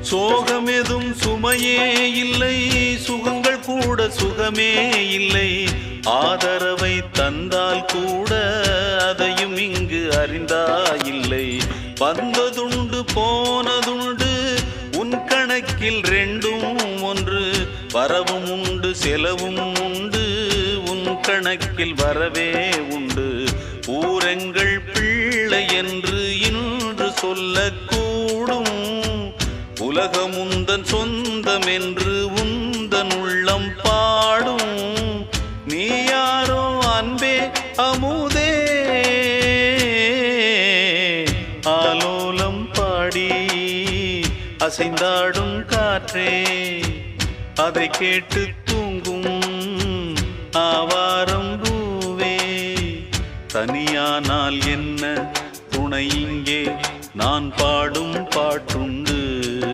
சோகமெதும் சுமையே இல்லை, சுகங்கள் கூட சுகமே இல்லை. ஆதரவை தந்தால் கூட அதையும் இங்கு அறிந்தாயில்லை. வந்ததுண்டு போனதுண்டு உன் கணக்கில் ரெண்டும் ஒன்று. வரவும் உண்டு செலவும் உண்டு, உன் கணக்கில் வரவே உண்டு. ஊரெங்கள் பிள்ளை என்று இன்று சொல்லக்கூடும். உலகம் உந்தன் சொந்தம் என்று உந்தன் உள்ளம் பாடும். நீ யாரோ அன்பே அமுதே, ஆலோலம் பாடி அசைந்தாடும் காற்றே, அதை கேட்டு தூங்கும் ஆவாரம் பூவே. தனியானால் என்ன துணை இங்கே, நான் பாடும் பாட்டுண்டு.